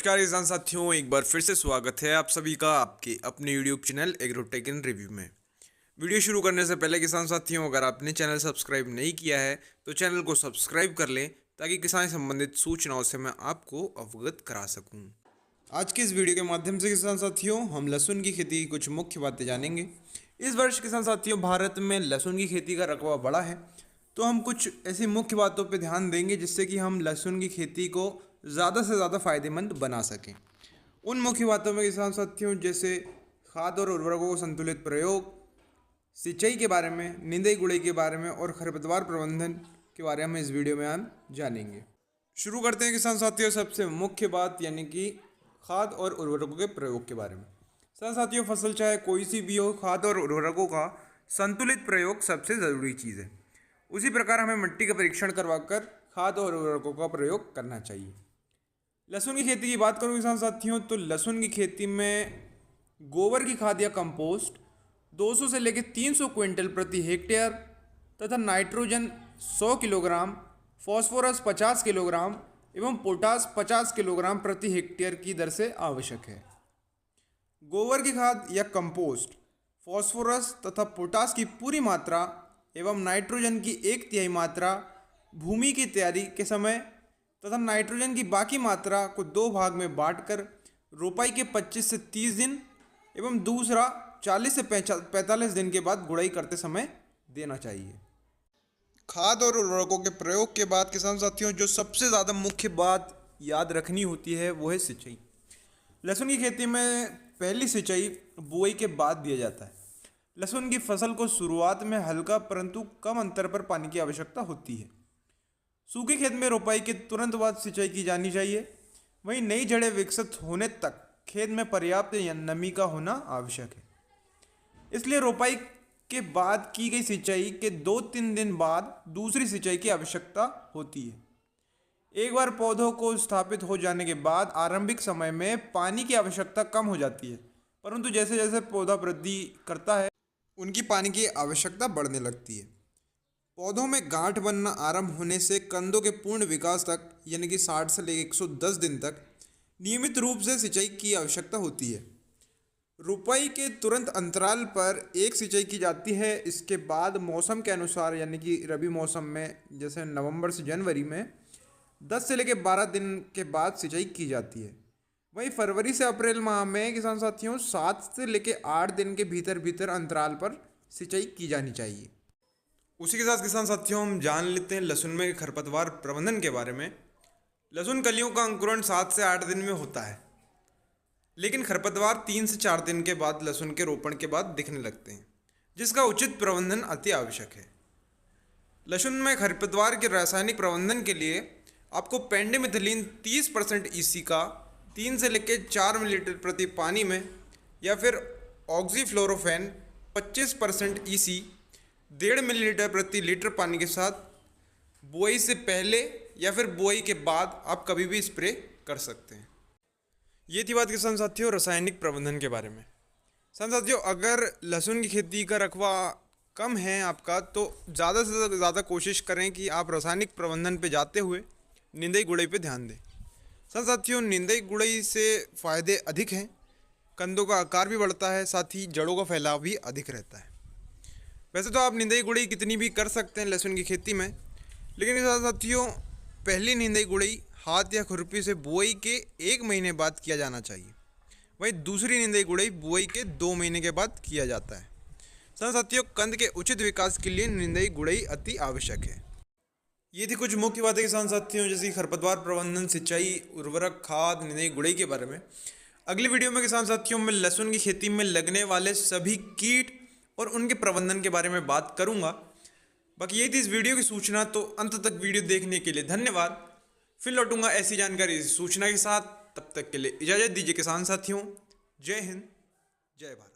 नमस्कार किसान साथियों, एक बार फिर से स्वागत है आप सभी का आपके अपने यूट्यूब चैनल एग्रोटेक इन रिव्यू में। वीडियो शुरू करने से पहले किसान साथियों, अगर आपने चैनल सब्सक्राइब नहीं किया है तो चैनल को सब्सक्राइब कर लें ताकि किसान संबंधित सूचनाओं से मैं आपको अवगत करा सकूं। आज की इस वीडियो के माध्यम से किसान साथियों हम लहसुन की खेती की कुछ मुख्य बातें जानेंगे। इस वर्ष किसान साथियों भारत में लहसुन की खेती का रकबा बड़ा है, तो हम कुछ ऐसी मुख्य बातों पर ध्यान देंगे जिससे कि हम लहसुन की खेती को ज़्यादा से ज़्यादा फायदेमंद बना सकें। उन मुख्य बातों में किसान साथियों जैसे खाद और उर्वरकों को संतुलित प्रयोग, सिंचाई के बारे में, निंदाई गुड़ाई के बारे में और खरपतवार प्रबंधन के बारे में इस वीडियो में हम जानेंगे। शुरू करते हैं किसान साथियों सबसे मुख्य बात यानी कि खाद और उर्वरकों के प्रयोग के बारे में। किसान साथियों फसल चाहे कोई सी भी हो, खाद और उर्वरकों का संतुलित प्रयोग सबसे ज़रूरी चीज़ है। उसी प्रकार हमें मिट्टी का परीक्षण करवाकर खाद और उर्वरकों का प्रयोग करना चाहिए। लहसुन की खेती की बात करूं किसान साथियों तो लहसुन की खेती में गोबर की खाद या कंपोस्ट 200 से लेकर 300 क्विंटल प्रति हेक्टेयर तथा नाइट्रोजन 100 किलोग्राम, फॉस्फोरस 50 किलोग्राम एवं पोटास 50 किलोग्राम प्रति हेक्टेयर की दर से आवश्यक है। गोबर की खाद या कंपोस्ट फॉस्फोरस तथा पोटास की पूरी मात्रा एवं नाइट्रोजन की 1/3 मात्रा भूमि की तैयारी के समय तथा नाइट्रोजन की बाकी मात्रा को 2 भाग में बांटकर रोपाई के 25 से 30 दिन एवं दूसरा 40 से 45 दिन के बाद गुड़ाई करते समय देना चाहिए। खाद और उर्वरकों के प्रयोग के बाद किसान साथियों जो सबसे ज़्यादा मुख्य बात याद रखनी होती है वो है सिंचाई। लहसुन की खेती में पहली सिंचाई बुआई के बाद दिया जाता है। लहसुन की फसल को शुरुआत में हल्का परंतु कम अंतर पर पानी की आवश्यकता होती है। सूखे खेत में रोपाई के तुरंत बाद सिंचाई की जानी चाहिए। वहीं नई जड़ें विकसित होने तक खेत में पर्याप्त नमी का होना आवश्यक है। इसलिए रोपाई के बाद की गई सिंचाई के 2-3 दिन बाद दूसरी सिंचाई की आवश्यकता होती है। एक बार पौधों को स्थापित हो जाने के बाद आरंभिक समय में पानी की आवश्यकता कम हो जाती है, परंतु जैसे जैसे पौधा वृद्धि करता है उनकी पानी की आवश्यकता बढ़ने लगती है। पौधों में गांठ बनना आरंभ होने से कंदों के पूर्ण विकास तक यानी कि 60 से लेकर 110 दिन तक नियमित रूप से सिंचाई की आवश्यकता होती है। रुपाई के तुरंत अंतराल पर एक सिंचाई की जाती है। इसके बाद मौसम के अनुसार यानी कि रबी मौसम में जैसे नवंबर से जनवरी में 10 से लेकर 12 दिन के बाद सिंचाई की जाती है। वहीं फरवरी से अप्रैल माह में किसान साथियों 7 से लेकर 8 दिन के भीतर भीतर अंतराल पर सिंचाई की जानी चाहिए। उसी के साथ किसान साथियों हम जान लेते हैं लहसुन में खरपतवार प्रबंधन के बारे में। लहसुन कलियों का अंकुरण 7 से 8 दिन में होता है, लेकिन खरपतवार 3 से 4 दिन के बाद लहसुन के रोपण के बाद दिखने लगते हैं, जिसका उचित प्रबंधन अति आवश्यक है। लहसुन में खरपतवार के रासायनिक प्रबंधन के लिए आपको पेंडिमिथिलिन 30% ईसी का 3 से लेकर 4 मिलीलीटर प्रति पानी में या फिर ऑक्सीफ्लोरोफेन 25% ईसी 1.5 मिलीलीटर प्रति लीटर पानी के साथ बुआई से पहले या फिर बुआई के बाद आप कभी भी स्प्रे कर सकते हैं। ये थी बात किसान साथियों रासायनिक प्रबंधन के बारे में। किसान साथियों अगर लहसुन की खेती का रकबा कम है आपका तो ज़्यादा से ज़्यादा कोशिश करें कि आप रासायनिक प्रबंधन पे जाते हुए निंदाई गुड़ाई पे ध्यान दें। किसान साथियों निंदाई गुड़ाई से फ़ायदे अधिक हैं, कंदों का आकार भी बढ़ता है, साथ ही जड़ों का फैलाव भी अधिक रहता है। वैसे तो आप निंदाई गुड़ाई कितनी भी कर सकते हैं लहसुन की खेती में, लेकिन साथियों पहली निंदाई गुड़ाई हाथ या खुरपी से बुआई के 1 महीने बाद किया जाना चाहिए। वहीं दूसरी निंदाई गुड़ाई बुआई के 2 महीने के बाद किया जाता है। साथियों कंद के उचित विकास के लिए निंदाई गुड़ाई अति आवश्यक है। ये थी कुछ मुख्य बातें किसान साथियों जैसे खरपतवार प्रबंधन, सिंचाई, उर्वरक, खाद, निंदाई गुड़ाई के बारे में। अगली वीडियो में किसान साथियों में लहसुन की खेती में लगने वाले सभी कीट और उनके प्रबंधन के बारे में बात करूंगा। बाकी यही थी इस वीडियो की सूचना, तो अंत तक वीडियो देखने के लिए धन्यवाद। फिर लौटूंगा ऐसी जानकारी सूचना के साथ, तब तक के लिए इजाज़त दीजिए किसान साथियों। जय हिंद, जय भारत।